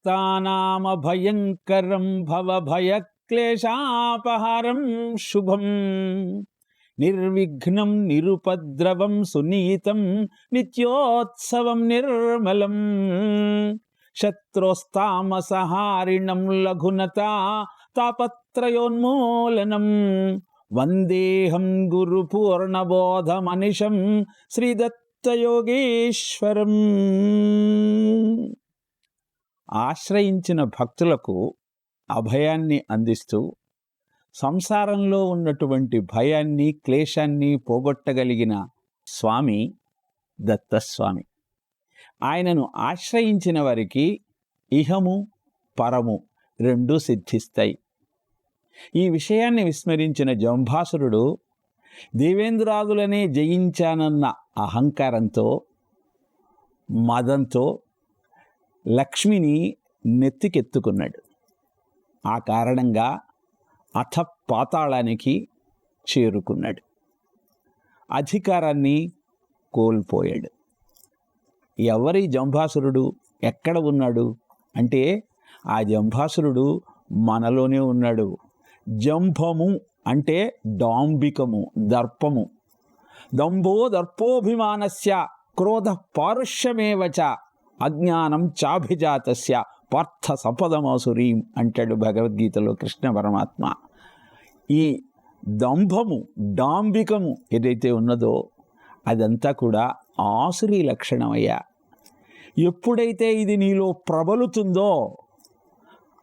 భక్తానామభయంకరం భవభయక్లేశాపహారం శుభం నిర్విఘ్నం నిరుపద్రవం సునీతం నిత్యోత్సవం నిర్మలం శత్రోస్తామసహారిణం లఘునతా తాపత్రయోన్మూలనం వందేహం గురుపూర్ణబోధమనిశం శ్రీదత్తయోగీశ్వరం. ఆశ్రయించిన భక్తులకు అభయాన్ని అందిస్తూ సంసారంలో ఉన్నటువంటి భయాన్ని క్లేశాన్ని పోగొట్టగలిగిన స్వామి దత్తస్వామి. ఆయనను ఆశ్రయించిన వారికి ఇహము పరము రెండూ సిద్ధిస్తాయి. ఈ విషయాన్ని విస్మరించిన జంభాసురుడు దేవేంద్రాదులనే జయించానన్న అహంకారంతో మదంతో లక్ష్మిని నెత్తికెత్తుకున్నాడు. ఆ కారణంగా అథపాతాళానికి చేరుకున్నాడు. అధికారాన్ని కోల్పోయాడు. ఎవరి జంభాసురుడు, ఎక్కడ ఉన్నాడు అంటే ఆ జంభాసురుడు మనలోనే ఉన్నాడు. జంభము అంటే డాంబికము, దర్పము. దంభో దర్పోభిమానస్య క్రోధ పారుష్యమేవచ అజ్ఞానం చాభిజాతస్య పార్థ సంపదమాసురీం అంటాడు భగవద్గీతలో కృష్ణ పరమాత్మ. ఈ దంభము, డాంబికము ఏదైతే ఉన్నదో అదంతా కూడా ఆసురీ లక్షణమయ్యా. ఎప్పుడైతే ఇది నీలో ప్రబలుతుందో,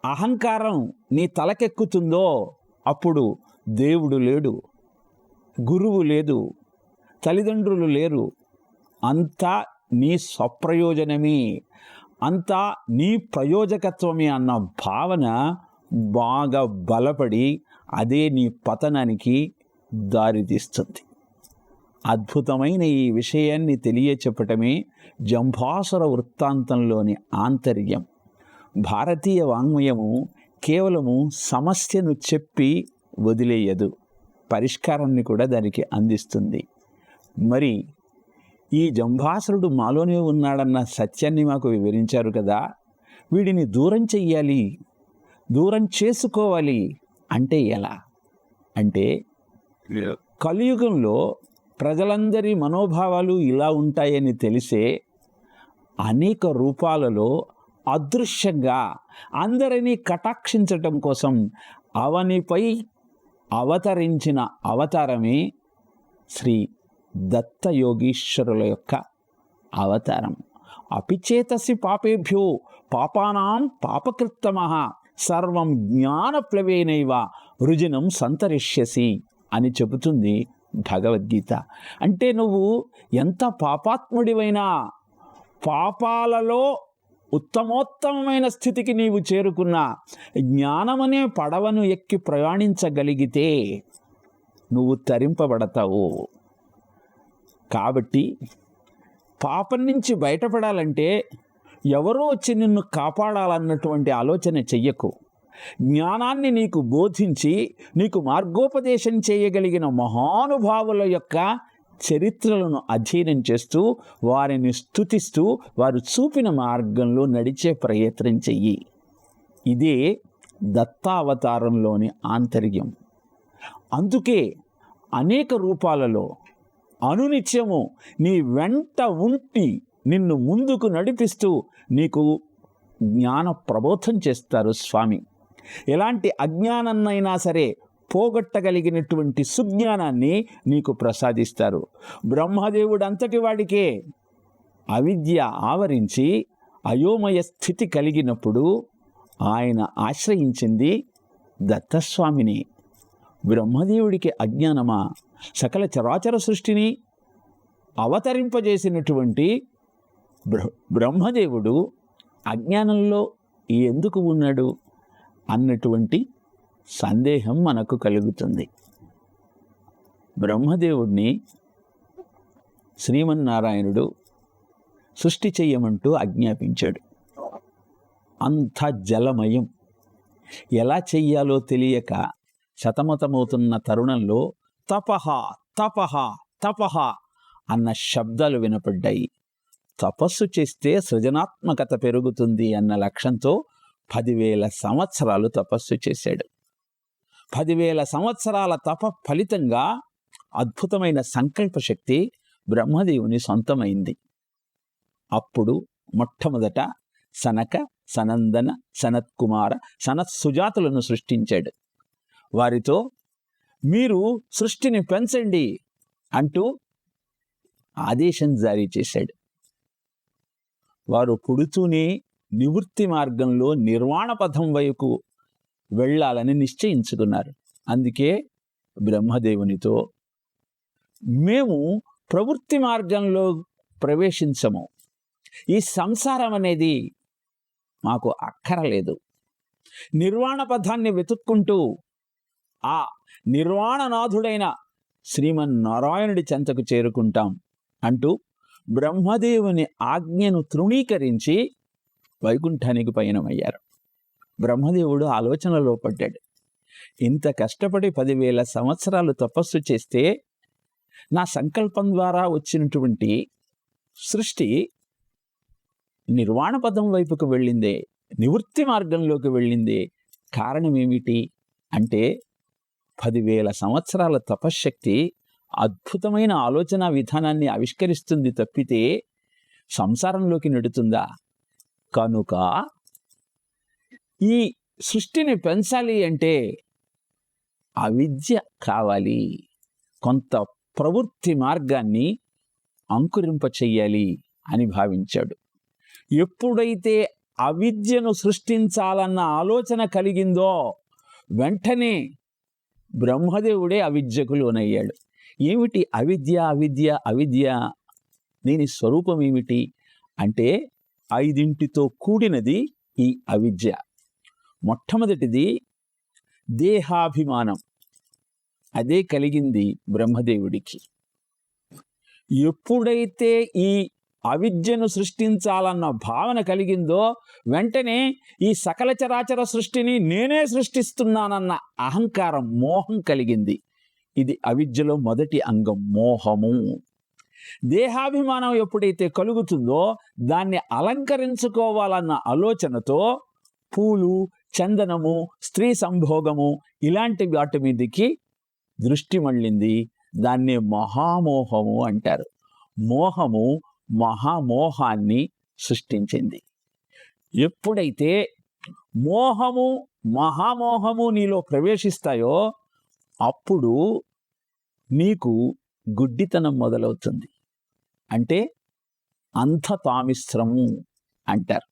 అహంకారం నీ తలకెక్కుతుందో, అప్పుడు దేవుడు లేడు, గురువు లేదు, తల్లిదండ్రులు లేరు, అంతా నీ స్వప్రయోజనమే, అంతా నీ ప్రయోజకత్వమే అన్న భావన బాగా బలపడి అదే నీ పతనానికి దారితీస్తుంది. అద్భుతమైన ఈ విషయాన్ని తెలియచెప్పటమే జంభాసుర వృత్తాంతంలోని ఆంతర్యం. భారతీయ వాంగ్మయము కేవలము సమస్యను చెప్పి వదిలేయదు, పరిష్కారాన్ని కూడా దానికి అందిస్తుంది. మరి ఈ జంభాసురుడు మాలోనే ఉన్నాడన్న సత్యాన్ని మాకు వివరించారు కదా. వీడిని దూరం చెయ్యాలి, దూరం చేసుకోవాలి అంటే ఎలా అంటే, కలియుగంలో ప్రజలందరి మనోభావాలు ఇలా ఉంటాయని తెలిసే అనేక రూపాలలో అదృశ్యంగా అందరినీ కటాక్షించటం కోసం అవనిపై అవతరించిన అవతారమే శ్రీ దత్తయోగీశ్వరుల యొక్క అవతారం. అపిచేతసి పాపేభ్యో పాపానాం పాపకృత్తమః సర్వం జ్ఞానప్లవేనైవ వృజినం సంతరిష్యసి అని చెబుతుంది భగవద్గీత. అంటే నువ్వు ఎంత పాపాత్ముడివైనా పాపాలలో ఉత్తమోత్తమైన స్థితికి నీవు చేరుకున్న జ్ఞానమనే పడవను ఎక్కి ప్రయాణించగలిగితే నువ్వు తరింపబడతావు. కాబట్టి పాపం నుంచి బయటపడాలంటే ఎవరో వచ్చి నిన్ను కాపాడాలన్నటువంటి ఆలోచన చెయ్యకు. జ్ఞానాన్ని నీకు బోధించి నీకు మార్గోపదేశం చేయగలిగిన మహానుభావుల యొక్క చరిత్రలను అధ్యయనం చేస్తూ వారిని స్తుతిస్తూ వారు చూపిన మార్గంలో నడిచే ప్రయత్నం చెయ్యి. ఇదే దత్తావతారంలోని ఆంతర్యం. అందుకే అనేక రూపాలలో అనునిత్యము నీ వెంట ఉండి నిన్ను ముందుకు నడిపిస్తూ నీకు జ్ఞాన ప్రబోధం చేస్తారు స్వామి. ఎలాంటి అజ్ఞానాన్నైనా సరే పోగొట్టగలిగినటువంటి సుజ్ఞానాన్ని నీకు ప్రసాదిస్తారు. బ్రహ్మదేవుడు అంతటి వాడికే అవిద్య ఆవరించి అయోమయ స్థితి కలిగినప్పుడు ఆయన ఆశ్రయించింది దత్తస్వామిని. బ్రహ్మదేవుడికి అజ్ఞానమా? సకల చరాచర సృష్టిని అవతరింపజేసినటువంటి బ్రహ్మదేవుడు అజ్ఞానంలో ఎందుకు ఉన్నాడు అన్నటువంటి సందేహం మనకు కలుగుతుంది. బ్రహ్మదేవుడిని శ్రీమన్నారాయణుడు సృష్టి చెయ్యమంటూ ఆజ్ఞాపించాడు. అంత జలమయం. ఎలా చెయ్యాలో తెలియక సతమతమవుతున్న తరుణంలో తపహ తపహ తపహ అన్న శబ్దాలు వినపడ్డాయి. తపస్సు చేస్తే సృజనాత్మకత పెరుగుతుంది అన్న లక్ష్యంతో 10,000 సంవత్సరాలు తపస్సు చేశాడు. 10,000 సంవత్సరాల తప ఫలితంగా అద్భుతమైన సంకల్ప శక్తి బ్రహ్మదేవుని సొంతమైంది. అప్పుడు మొట్టమొదట సనక, సనందన, సనత్కుమార, సనత్సుజాతులను సృష్టించాడు. వారితో మీరు సృష్టిని పెంచండి అంటూ ఆదేశం జారీ చేశాడు. వారు పుడుతూనే నివృత్తి మార్గంలో నిర్వాణ పథం వైపు వెళ్ళాలని నిశ్చయించుకున్నారు. అందుకే బ్రహ్మదేవునితో మేము ప్రవృత్తి మార్గంలో ప్రవేశించము, ఈ సంసారం అనేది మాకు అక్కరలేదు, నిర్వాణ పథాన్ని వెతుక్కుంటూ ఆ నిర్వాణనాథుడైన శ్రీమన్నారాయణుడి చెంతకు చేరుకుంటాం అంటూ బ్రహ్మదేవుని ఆజ్ఞను తృణీకరించి వైకుంఠానికి పయనమయ్యారు. బ్రహ్మదేవుడు ఆలోచనలో పడ్డాడు. ఇంత కష్టపడి 10,000 సంవత్సరాలు తపస్సు చేస్తే నా సంకల్పం ద్వారా వచ్చినటువంటి సృష్టి నిర్వాణ పదం వైపుకు వెళ్ళిందే, నివృత్తి మార్గంలోకి వెళ్ళిందే. కారణం ఏమిటి అంటే 10,000 సంవత్సరాల తపశ్శక్తి అద్భుతమైన ఆలోచన విధానాన్ని ఆవిష్కరిస్తుంది తప్పితే సంసారంలోకి నెడుతుందా? కనుక ఈ సృష్టిని పెంచాలి అంటే అవిద్య కావాలి, కొంత ప్రవృత్తి మార్గాన్ని అంకురింప చెయ్యాలి అని భావించాడు. ఎప్పుడైతే అవిద్యను సృష్టించాలన్న ఆలోచన కలిగిందో వెంటనే బ్రహ్మదేవుడే అవిద్యకు లోనయ్యాడు. ఏమిటి అవిద్య? అవిద్య అవిద్య దీని స్వరూపం ఏమిటి అంటే 5తో కూడినది ఈ అవిద్య. మొట్టమొదటిది దేహాభిమానం, అదే కలిగింది బ్రహ్మదేవుడికి. ఎప్పుడైతే ఈ అవిద్యను సృష్టించాలన్న భావన కలిగిందో వెంటనే ఈ సకల చరాచర సృష్టిని నేనే సృష్టిస్తున్నానన్న అహంకారం, మోహం కలిగింది. ఇది అవిద్యలో మొదటి అంగం, మోహము. దేహాభిమానం ఎప్పుడైతే కలుగుతుందో దాన్ని అలంకరించుకోవాలన్న ఆలోచనతో పూలు, చందనము, స్త్రీ సంభోగము ఇలాంటి వాటి మీదకి దృష్టి మళ్ళింది. దాన్నే మహామోహము అంటారు. మోహము మహామోహాన్ని సృష్టించింది. ఎప్పుడైతే మోహము మహామోహము నీలో ప్రవేశిస్తాయో అప్పుడు నీకు గుడ్డితనం మొదలవుతుంది. అంటే అంధతామిశ్రము అంటారు.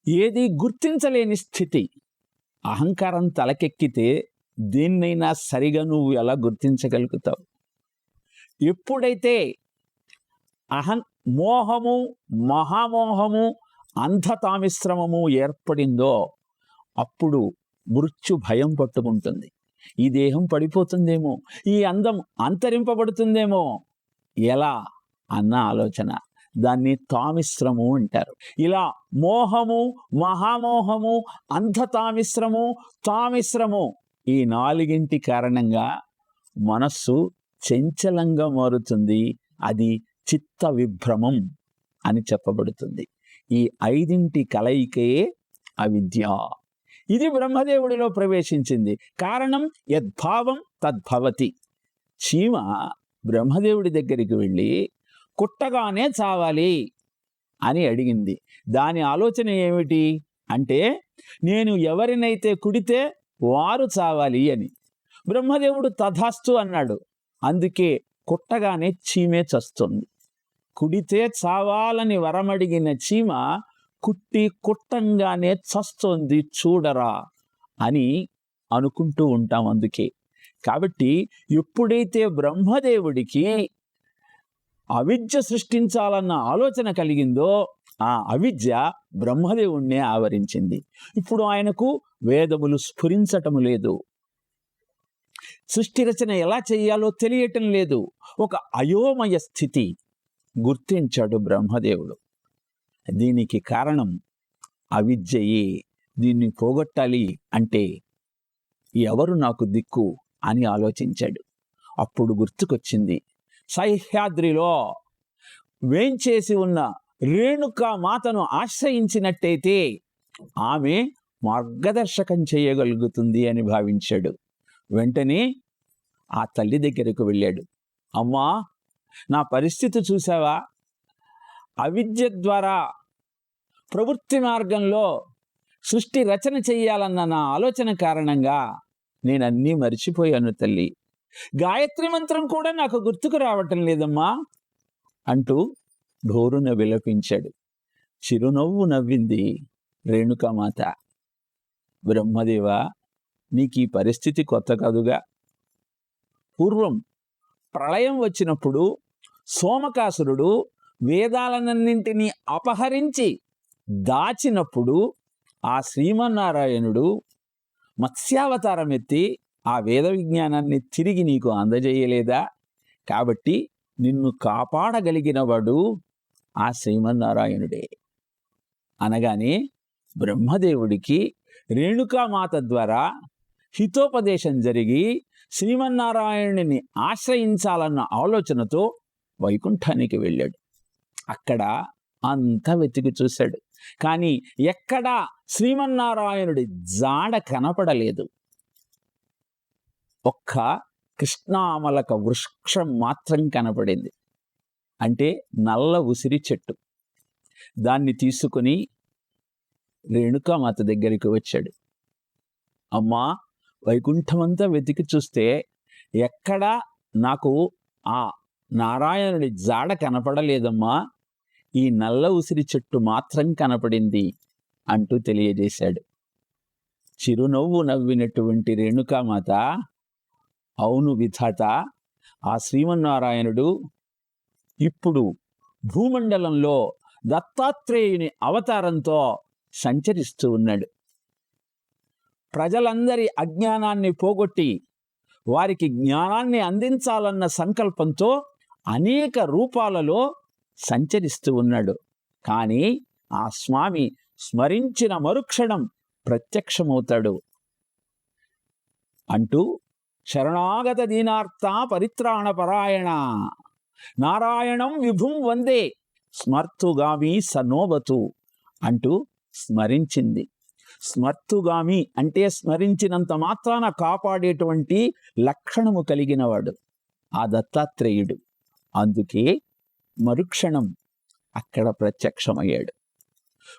ఏది గుర్తించలేని స్థితి. అహంకారం తలకెక్కితే దేన్నైనా సరిగా నువ్వు ఎలా గుర్తించగలుగుతావు? ఎప్పుడైతే మోహము మహామోహము అంధతామిశ్రమము ఏర్పడిందో అప్పుడు మృత్యు భయం పట్టుకుంటుంది. ఈ దేహం పడిపోతుందేమో, ఈ అందం అంతరింపబడుతుందేమో, ఎలా అన్న ఆలోచన. దాన్ని తామిశ్రము అంటారు. ఇలా మోహము మహామోహము అంధతామిశ్రము తామిశ్రము ఈ 4 కారణంగా మనస్సు చంచలంగా మారుతుంది. అది చిత్త విభ్రమం అని చెప్పబడుతుంది. ఈ 5 కలయికే అవిద్య. ఇది బ్రహ్మదేవుడిలో ప్రవేశించింది. కారణం యద్భావం తద్భవతి. చీమ బ్రహ్మదేవుడి దగ్గరికి వెళ్ళి కుట్టగానే చావాలి అని అడిగింది. దాని ఆలోచన ఏమిటి అంటే నేను ఎవరినైతే కుడితే వారు చావాలి అని. బ్రహ్మదేవుడు తథాస్తు అన్నాడు. అందుకే కుట్టగానే చీమే చస్తుంది. కుడితే చావాలని వరమడిగిన చీమ కుట్టంగానే చస్తోంది చూడరా అని అనుకుంటూ ఉంటాం. అందుకే కాబట్టి ఎప్పుడైతే బ్రహ్మదేవుడికి అవిద్య సృష్టించాలన్న ఆలోచన కలిగిందో ఆ అవిద్య బ్రహ్మదేవుణ్ణే ఆవరించింది. ఇప్పుడు ఆయనకు వేదములు స్ఫురించటం లేదు, సృష్టి రచన ఎలా చేయాలో తెలియటం లేదు. ఒక అయోమయ స్థితి గుర్తించాడు బ్రహ్మదేవుడు. దీనికి కారణం అవిద్యయే. దీన్ని పోగొట్టాలి అంటే ఎవరు నాకు దిక్కు అని ఆలోచించాడు. అప్పుడు గుర్తుకొచ్చింది, సహ్యాద్రిలో వేంచేసి ఉన్న రేణుకా మాతను ఆశ్రయించినట్టయితే ఆమె మార్గదర్శకం చేయగలుగుతుంది అని భావించాడు. వెంటనే ఆ తల్లి దగ్గరకు వెళ్ళాడు. అమ్మా, నా పరిస్థితి చూసావా? అవిద్య ద్వారా ప్రవృత్తి మార్గంలో సృష్టి రచన చెయ్యాలన్న నా ఆలోచన కారణంగా నేనన్నీ మర్చిపోయాను తల్లి. గాయత్రి మంత్రం కూడా నాకు గుర్తుకు రావటం లేదమ్మా అంటూ ఢోరున విలపించాడు. చిరునవ్వు నవ్వింది రేణుకామాత. బ్రహ్మదేవా, నీకు ఈ పరిస్థితి కొత్త కాదుగా. పూర్వం ప్రళయం వచ్చినప్పుడు సోమకాసురుడు వేదాలన్నింటినీ అపహరించి దాచినప్పుడు ఆ శ్రీమన్నారాయణుడు మత్స్యావతారం ఎత్తి ఆ వేద విజ్ఞానాన్ని తిరిగి నీకు అందజేయలేదా? కాబట్టి నిన్ను కాపాడగలిగిన వాడు ఆ శ్రీమన్నారాయణుడే అనగానే బ్రహ్మదేవుడికి రేణుకామాత ద్వారా హితోపదేశం జరిగి శ్రీమన్నారాయణుని ఆశ్రయించాలన్న ఆలోచనతో వైకుంఠానికి వెళ్ళాడు. అక్కడ అంతా వెతికి చూశాడు, కానీ ఎక్కడా శ్రీమన్నారాయణుడి జాడ కనపడలేదు. ఒక్క కృష్ణామలక వృక్షం మాత్రం కనపడింది. అంటే నల్ల ఉసిరి చెట్టు. దాన్ని తీసుకుని రేణుకామాత దగ్గరికి వచ్చాడు. అమ్మా, వైకుంఠమంతా వెతికి చూస్తే ఎక్కడా నాకు ఆ నారాయణుడి జాడ కనపడలేదమ్మా, ఈ నల్ల ఉసిరి చెట్టు మాత్రం కనపడింది అంటూ తెలియజేశాడు. చిరునవ్వు నవ్వినటువంటి రేణుకామాత, అవును విధాత, ఆ శ్రీమన్నారాయణుడు ఇప్పుడు భూమండలంలో దత్తాత్రేయుని అవతారంతో సంచరిస్తూ ఉన్నాడు. ప్రజలందరి అజ్ఞానాన్ని పోగొట్టి వారికి జ్ఞానాన్ని అందించాలన్న సంకల్పంతో అనేక రూపాలలో సంచరిస్తూ ఉన్నాడు. కానీ ఆ స్వామి స్మరించిన మరుక్షణం ప్రత్యక్షమవుతాడు అంటూ శరణాగత దీనార్త పరిత్రాణ పరాయణ నారాయణం విభుం వందే స్మర్తుగామి సనోబతు అంటూ స్మరించింది. స్మర్తుగామి అంటే స్మరించినంత మాత్రాన కాపాడేటువంటి లక్షణము కలిగినవాడు ఆ దత్తాత్రేయుడు. అందుకే మరుక్షణం అక్కడ ప్రత్యక్షమయ్యాడు.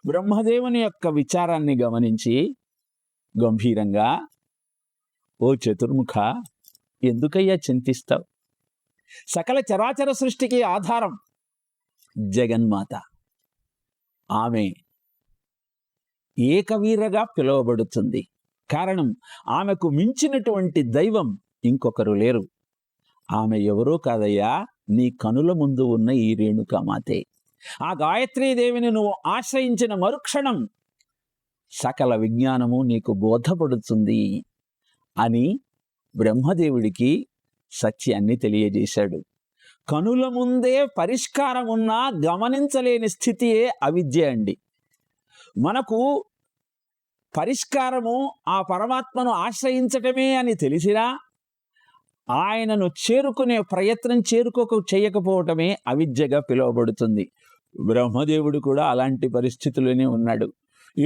బ్రహ్మదేవుని యొక్క విచారాన్ని గమనించి గంభీరంగా, ఓ చతుర్ముఖ, ఎందుకయ్యా చింతిస్తావు? సకల చరాచర సృష్టికి ఆధారం జగన్మాత. ఆమె ఏకవీరగా పిలువబడుతుంది. కారణం, ఆమెకు మించినటువంటి దైవం ఇంకొకరు లేరు. ఆమె ఎవరో కాదయ్యా, నీ కనుల ముందు ఉన్న ఈ రేణుకామాతే. ఆ గాయత్రీదేవిని నువ్వు ఆశ్రయించిన మరుక్షణం సకల విజ్ఞానము నీకు బోధపడుతుంది అని బ్రహ్మదేవుడికి సత్యాన్ని తెలియజేశాడు. కనుల ముందే పరిష్కారం ఉన్నా గమనించలేని స్థితియే అవిద్య అండి. మనకు పరిష్కారము ఆ పరమాత్మను ఆశ్రయించటమే అని తెలిసినా ఆయనను చేరుకునే ప్రయత్నం చేయకపోవటమే అవిద్యగా పిలువబడుతుంది. బ్రహ్మదేవుడు కూడా అలాంటి పరిస్థితుల్లోనే ఉన్నాడు.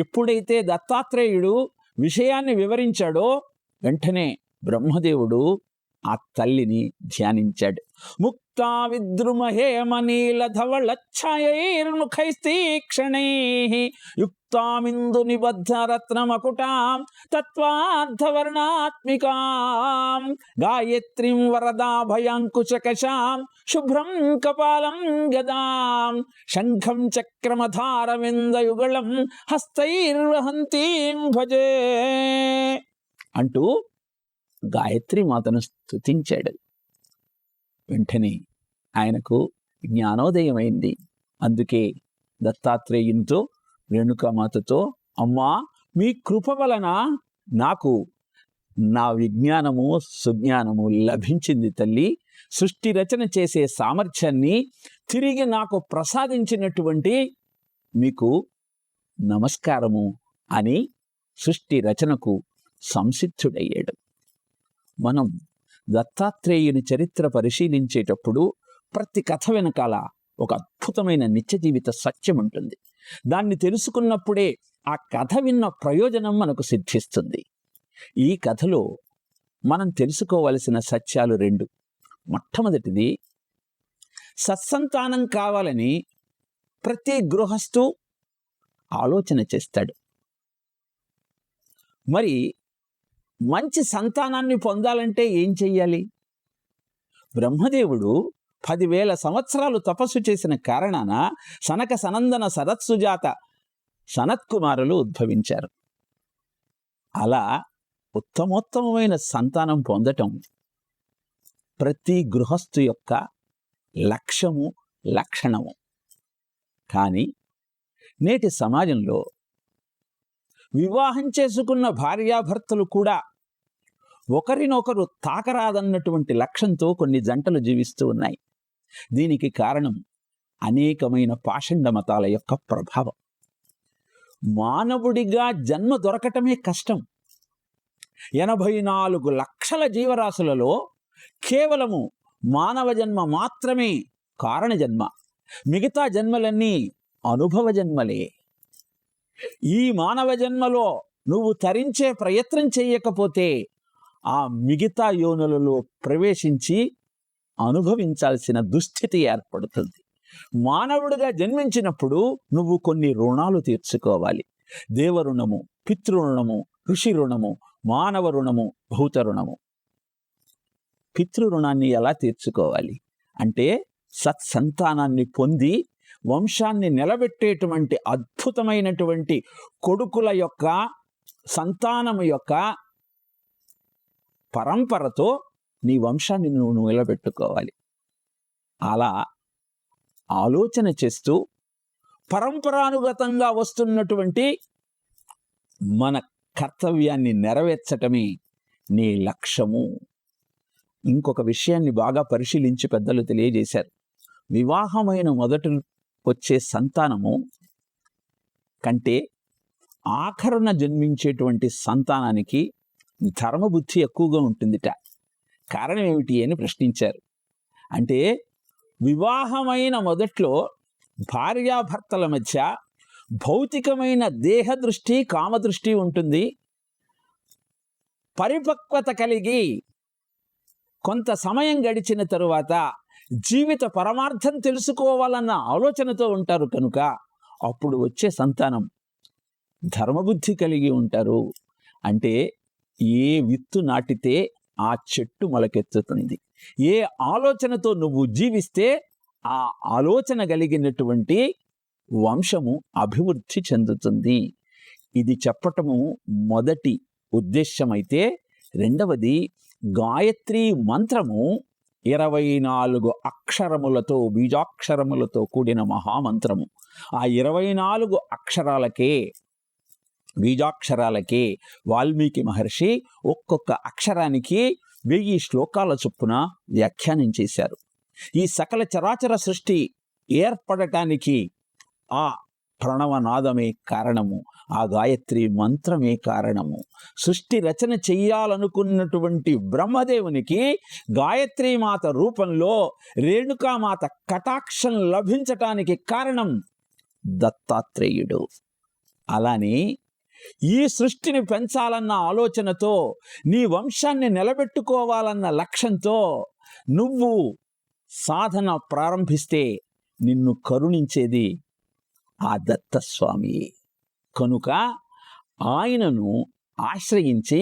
ఎప్పుడైతే దత్తాత్రేయుడు విషయాన్ని వివరించాడో వెంటనే బ్రహ్మదేవుడు ఆ తల్లిని ధ్యానించాడు. ముక్తా విద్రుమహేమనీల ధవళఛాయైర్ముఖైస్తీక్షణైః యుక్తామిందు నిబద్ధ రత్నమకుటాం తత్వార్థవర్ణాత్మికాం గాయత్రీం వరదాభయాంకుశకశాం శుభ్రం కపాలం గదాం శంఖం చక్రమధారవిందయుగళం హస్తైర్వహంతీం భజే అంటూ గాయత్రి మాతను స్తుతించాడు. వెంటనే ఆయనకు జ్ఞానోదయమైంది. అందుకే దత్తాత్రేయునితో రేణుకామాతతో, అమ్మా, మీ కృప వలన నాకు నా విజ్ఞానము సుజ్ఞానము లభించింది తల్లి. సృష్టి రచన చేసే సామర్థ్యాన్ని తిరిగి నాకు ప్రసాదించినటువంటి మీకు నమస్కారము అని సృష్టి రచనకు సంసిద్ధుడయ్యాడు. మనం దత్తాత్రేయుని చరిత్ర పరిశీలించేటప్పుడు ప్రతి కథ వెనకాల ఒక అద్భుతమైన నిత్య జీవిత సత్యం ఉంటుంది. దాన్ని తెలుసుకున్నప్పుడే ఆ కథ విన్న ప్రయోజనం మనకు సిద్ధిస్తుంది. ఈ కథలో మనం తెలుసుకోవలసిన సత్యాలు 2. మొట్టమొదటిది, సత్సంతానం కావాలని ప్రతి గృహస్థు ఆలోచన చేస్తాడు. మరి మంచి సంతానాన్ని పొందాలంటే ఏం చెయ్యాలి? బ్రహ్మదేవుడు 10,000 సంవత్సరాలు తపస్సు చేసిన కారణాన సనక సనందన సరత్సుజాత సనత్కుమారులు ఉద్భవించారు. అలా ఉత్తమోత్తమైన సంతానం పొందటం ప్రతి గృహస్థు యొక్క లక్ష్యము, లక్షణము. కానీ నేటి సమాజంలో వివాహం చేసుకున్న భార్యాభర్తలు కూడా ఒకరినొకరు తాకరాదన్నటువంటి లక్ష్యంతో కొన్ని జంటలు జీవిస్తూ ఉన్నాయి. దీనికి కారణం అనేకమైన పాషండ మతాల యొక్క ప్రభావం. మానవుడిగా జన్మ దొరకటమే కష్టం. 84 లక్షల జీవరాశులలో కేవలము మానవ జన్మ మాత్రమే కారణ జన్మ. మిగతా జన్మలన్నీ అనుభవ జన్మలే. ఈ మానవ జన్మలో నువ్వు తరించే ప్రయత్నం చేయకపోతే ఆ మిగతా యోనులలో ప్రవేశించి అనుభవించాల్సిన దుస్థితి ఏర్పడుతుంది. మానవుడిగా జన్మించినప్పుడు నువ్వు కొన్ని రుణాలు తీర్చుకోవాలి. దేవ రుణము, పితృరుణము, ఋషి రుణము, మానవ రుణము, భూత రుణము. పితృరుణాన్ని ఎలా తీర్చుకోవాలి అంటే సత్సంతానాన్ని పొంది వంశాన్ని నిలబెట్టేటువంటి అద్భుతమైనటువంటి కొడుకుల యొక్క సంతానము యొక్క పరంపరతో నీ వంశాన్ని నువ్వు నిలబెట్టుకోవాలి. అలా ఆలోచన చేస్తూ పరంపరానుగతంగా వస్తున్నటువంటి మన కర్తవ్యాన్ని నెరవేర్చటమే నీ లక్ష్యము. ఇంకొక విషయాన్ని బాగా పరిశీలించి పెద్దలు తెలియజేశారు. వివాహమైన మొదట వచ్చే సంతానము కంటే ఆఖరున జన్మించేటువంటి సంతానానికి ధర్మబుద్ధి ఎక్కువగా ఉంటుందిట. కారణం ఏమిటి అని ప్రశ్నించారు. అంటే వివాహమైన మొదట్లో భార్యాభర్తల మధ్య భౌతికమైన దేహదృష్టి, కామదృష్టి ఉంటుంది. పరిపక్వత కలిగి కొంత సమయం గడిచిన తరువాత జీవిత పరమార్థం తెలుసుకోవాలన్న ఆలోచనతో ఉంటారు. కనుక అప్పుడు వచ్చే సంతానం ధర్మబుద్ధి కలిగి ఉంటారు. అంటే ఏ విత్తు నాటితే ఆ చెట్టు మొలకెత్తుతుంది. ఏ ఆలోచనతో నువ్వు జీవిస్తే ఆ ఆలోచన కలిగినటువంటి వంశము అభివృద్ధి చెందుతుంది. ఇది చెప్పటము మొదటి ఉద్దేశమైతే, రెండవది గాయత్రి మంత్రము 24 అక్షరములతో, బీజాక్షరములతో కూడిన మహామంత్రము. ఆ 24 అక్షరాలకే, బీజాక్షరాలకే వాల్మీకి మహర్షి ఒక్కొక్క అక్షరానికి 1000 శ్లోకాల చొప్పున వ్యాఖ్యానం చేశారు. ఈ సకల చరాచర సృష్టి ఏర్పడటానికి ఆ ప్రణవనాదమే కారణము, ఆ గాయత్రి మంత్రమే కారణము. సృష్టి రచన చెయ్యాలనుకున్నటువంటి బ్రహ్మదేవునికి గాయత్రీమాత రూపంలో రేణుకామాత కటాక్షం లభించటానికి కారణం దత్తాత్రేయుడు. అలానే ఈ సృష్టిని పెంచాలన్న ఆలోచనతో, నీ వంశాన్ని నిలబెట్టుకోవాలన్న లక్ష్యంతో నువ్వు సాధన ప్రారంభిస్తే నిన్ను కరుణించేది ఆ దత్తస్వామి. కనుక ఆయనను ఆశ్రయించి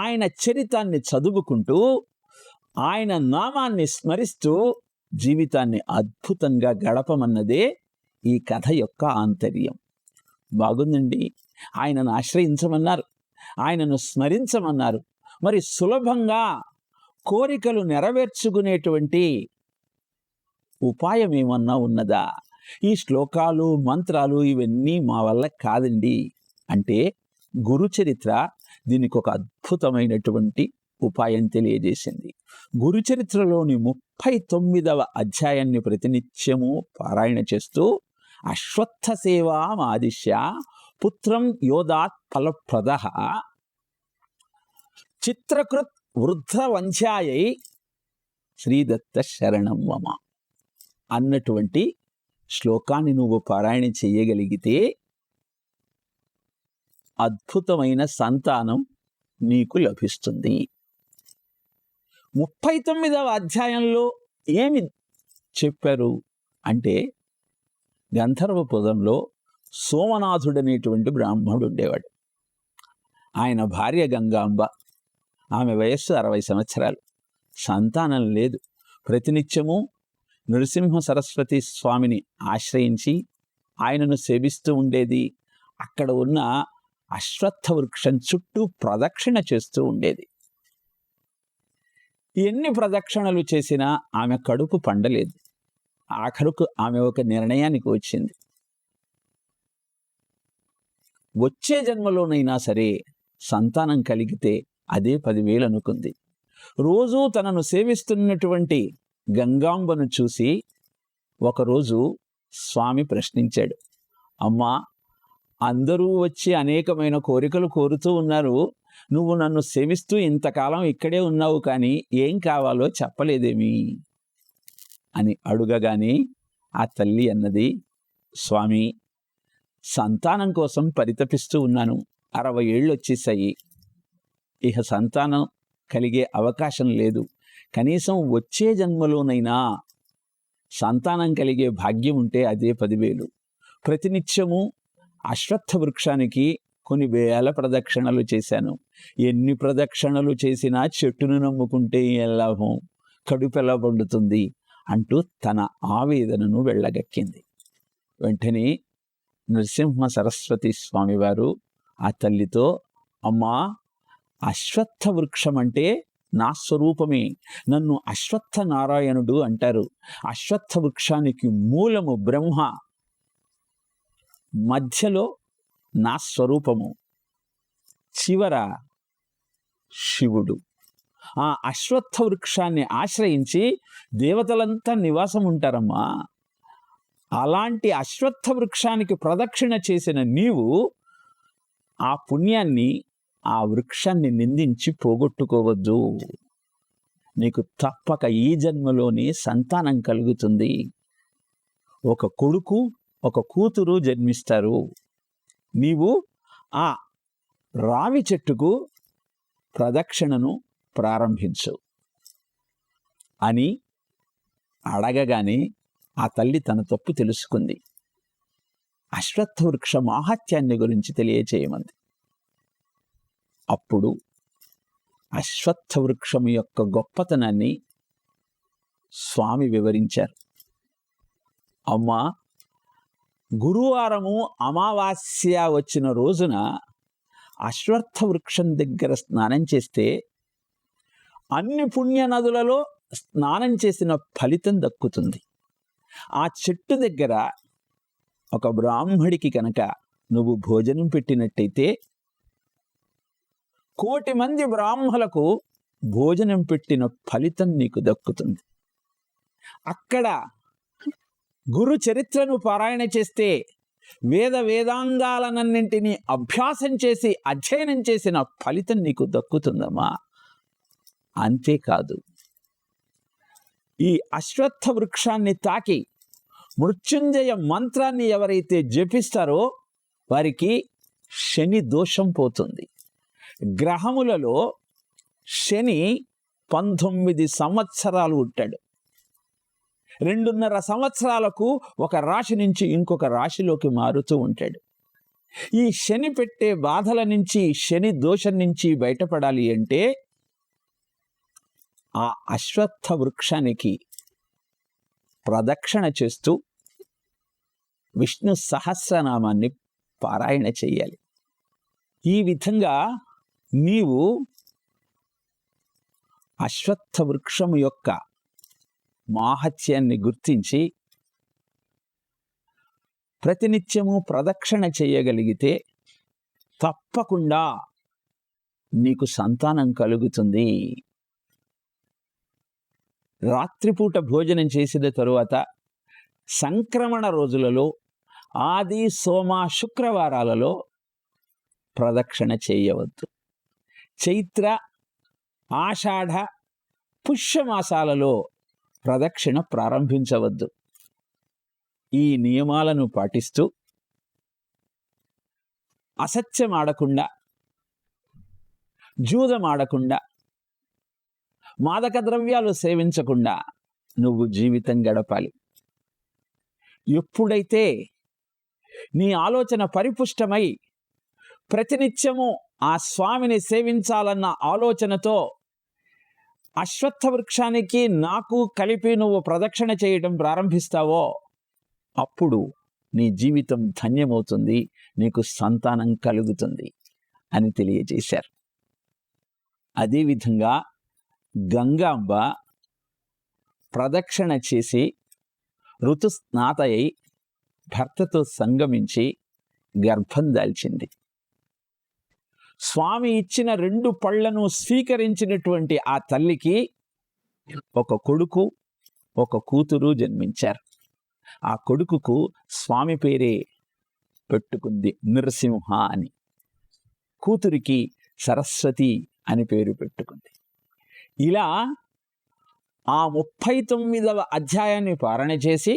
ఆయన చరితాన్ని చదువుకుంటూ ఆయన నామాన్ని స్మరిస్తూ జీవితాన్ని అద్భుతంగా గడపమన్నదే ఈ కథ యొక్క ఆంతర్యం. బాగుందండి. ఆయనను ఆశ్రయించమన్నారు, ఆయనను స్మరించమన్నారు. మరి సులభంగా కోరికలు నెరవేర్చుకునేటువంటి ఉపాయం ఏమన్నా ఉన్నదా? ఈ శ్లోకాలు, మంత్రాలు ఇవన్నీ మా వల్ల కాదండి అంటే గురుచరిత్ర దీనికి ఒక అద్భుతమైనటువంటి ఉపాయం తెలియజేసింది. గురుచరిత్రలోని 39వ అధ్యాయాన్ని ప్రతినిత్యము పారాయణ చేస్తూ అశ్వత్థ సేవామాదిశ్య పుత్రం యోదాత్ ఫలప్రదః చిత్రకృత్ వృద్ధ వంధ్యాయై శ్రీదత్త శరణం మమ అన్నటువంటి శ్లోకాన్ని నువ్వు పారాయణ చేయగలిగితే అద్భుతమైన సంతానం నీకు లభిస్తుంది. 39వ అధ్యాయంలో ఏమి చెప్పారు అంటే, గంధర్వపురంలో సోమనాథుడనేటువంటి బ్రాహ్మణుడు ఉండేవాడు. ఆయన భార్య గంగాంబ. ఆమె వయస్సు 60 సంవత్సరాలు. సంతానం లేదు. ప్రతినిత్యము నృసింహ సరస్వతి స్వామిని ఆశ్రయించి ఆయనను సేవిస్తూ ఉండేది. అక్కడ ఉన్న అశ్వత్థ వృక్షం చుట్టూ ప్రదక్షిణ చేస్తూ ఉండేది. ఎన్ని ప్రదక్షిణలు చేసినా ఆమె కడుపు పండలేదు. ఆఖరుకు ఆమె ఒక నిర్ణయానికి వచ్చింది. వచ్చే జన్మలోనైనా సరే సంతానం కలిగితే అదే 10,000 అనుకుంది. రోజూ తనను సేవిస్తున్నటువంటి గంగాంబను చూసి ఒకరోజు స్వామి ప్రశ్నించాడు, అమ్మా, అందరూ వచ్చి అనేకమైన కోరికలు కోరుతూ ఉన్నారు. నువ్వు నన్ను సేవిస్తూ ఇంతకాలం ఇక్కడే ఉన్నావు, కానీ ఏం కావాలో చెప్పలేదేమి అని అడుగగానే ఆ తల్లి అన్నది, స్వామి, సంతానం కోసం పరితపిస్తూ ఉన్నాను. 60 ఏళ్ళు వచ్చేసాయి. ఇక సంతానం కలిగే అవకాశం లేదు. కనీసం వచ్చే జన్మలోనైనా సంతానం కలిగే భాగ్యం ఉంటే అదే 10,000. ప్రతినిత్యము అశ్వత్థ వృక్షానికి కొన్ని వేల ప్రదక్షిణలు చేశాను. ఎన్ని ప్రదక్షిణలు చేసినా చెట్టును నమ్ముకుంటే ఏం లాభం, కడుపెలా పండుతుంది అంటూ తన ఆవేదనను వెళ్ళగక్కింది. వెంటనే నృసింహ సరస్వతి స్వామివారు ఆ తల్లితో, అమ్మా, అశ్వత్థ వృక్షం అంటే నా స్వరూపమే. నన్ను అశ్వత్థ నారాయణుడు అంటారు. అశ్వత్థ వృక్షానికి మూలము బ్రహ్మ, మధ్యలో నా స్వరూపము, చివర శివుడు. ఆ అశ్వత్థ వృక్షాన్ని ఆశ్రయించి దేవతలంతా నివాసం ఉంటారమ్మా. అలాంటి అశ్వత్థ వృక్షానికి ప్రదక్షిణ చేసిన నీవు ఆ పుణ్యాన్ని, ఆ వృక్షాన్ని నిందించి పోగొట్టుకోవద్దు. నీకు తప్పక ఈ జన్మలోనే సంతానం కలుగుతుంది. ఒక కొడుకు, ఒక కూతురు జన్మిస్తారు. నీవు ఆ రావి చెట్టుకు ప్రదక్షిణను ప్రారంభించు అని అడగగానే ఆ తల్లి తన తప్పు తెలుసుకుంది. అశ్వత్థ వృక్ష మాహాత్యాన్ని గురించి తెలియచేయమంది. అప్పుడు అశ్వత్థ వృక్షం యొక్క గొప్పతనాన్ని స్వామి వివరించారు. అమ్మా, గురువారము అమావాస్య వచ్చిన రోజున అశ్వత్థ వృక్షం దగ్గర స్నానం చేస్తే అన్ని పుణ్య నదులలో స్నానం చేసిన ఫలితం దక్కుతుంది. ఆ చెట్టు దగ్గర ఒక బ్రాహ్మడికి కనుక నువ్వు భోజనం పెట్టినట్టయితే 1,000,000 మంది బ్రాహ్మలకు భోజనం పెట్టిన ఫలితం నీకు దక్కుతుంది. అక్కడ గురు చరిత్రను పారాయణ చేస్తే వేదాంగాలనన్నింటినీ అభ్యాసం చేసి అధ్యయనం చేసిన ఫలితం నీకు దక్కుతుందమ్మా. అంతేకాదు, ఈ అశ్వత్థ వృక్షాన్ని తాకి మృత్యుంజయ మంత్రాన్ని ఎవరైతే జపిస్తారో వారికి శని దోషం పోతుంది. గ్రహములలో శని 19 సంవత్సరాలు ఉంటాడు. 2.5 సంవత్సరాలకు ఒక రాశి నుంచి ఇంకొక రాశిలోకి మారుతూ ఉంటాడు. ఈ శని పెట్టే బాధల నుంచి, శని దోషం నుంచి బయటపడాలి అంటే ఆ అశ్వత్థ వృక్షానికి ప్రదక్షిణ చేస్తూ విష్ణు సహస్రనామాన్ని పారాయణ చెయ్యాలి. ఈ విధంగా నీవు అశ్వత్థ వృక్షం యొక్క మాహాత్యాన్ని గుర్తించి ప్రతినిత్యము ప్రదక్షిణ చేయగలిగితే తప్పకుండా నీకు సంతానం కలుగుతుంది. రాత్రిపూట భోజనం చేసిన తరువాత సంక్రమణ రోజులలో ఆది, సోమ, శుక్రవారాలలో ప్రదక్షిణ చేయవద్దు. చైత్ర, ఆషాఢ, పుష్యమాసాలలో ప్రదక్షిణ ప్రారంభించవద్దు. ఈ నియమాలను పాటిస్తూ అసత్యం ఆడకుండా, జూదం ఆడకుండా, మాదక ద్రవ్యాలు సేవించకుండా నువ్వు జీవితం గడపాలి. ఎప్పుడైతే నీ ఆలోచన పరిపుష్టమై ప్రతినిత్యము ఆ స్వామిని సేవించాలన్న ఆలోచనతో అశ్వత్థ వృక్షానికి నాకు కలిపి నువ్వు ప్రదక్షిణ చేయడం ప్రారంభిస్తావో అప్పుడు నీ జీవితం ధన్యమవుతుంది, నీకు సంతానం కలుగుతుంది అని తెలియజేశారు. అదేవిధంగా గంగాంబ ప్రదక్షిణ చేసి ఋతుస్నాతయై భర్తతో సంగమించి గర్భం దాల్చింది. స్వామి ఇచ్చిన 2 పళ్లను స్వీకరించినటువంటి ఆ తల్లికి ఒక కొడుకు, ఒక కూతురు జన్మించారు. ఆ కొడుకుకు స్వామి పేరే పెట్టుకుంది, నృసింహ అని. కూతురికి సరస్వతి అని పేరు పెట్టుకుంది. ఇలా ఆ 39వ అధ్యాయాన్ని పారణ చేసి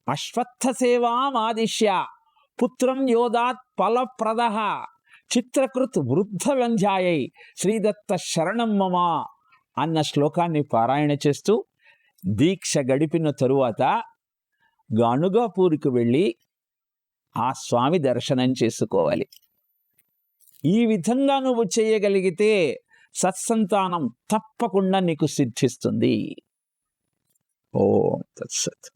అశ్వత్థ సేవామాదిశ్య పుత్రం యోదాత్ ఫలప్రదః చిత్రకృత్ వృద్ధ వంధ్యాయై శ్రీదత్త శరణం మమ అన్న శ్లోకాన్ని పారాయణ చేస్తూ దీక్ష గడిపిన తరువాత గాణుగాపూర్కి వెళ్ళి ఆ స్వామి దర్శనం చేసుకోవాలి. ఈ విధంగా నువ్వు చేయగలిగితే సత్సంతానం తప్పకుండా నీకు సిద్ధిస్తుంది. ఓం తత్సత్.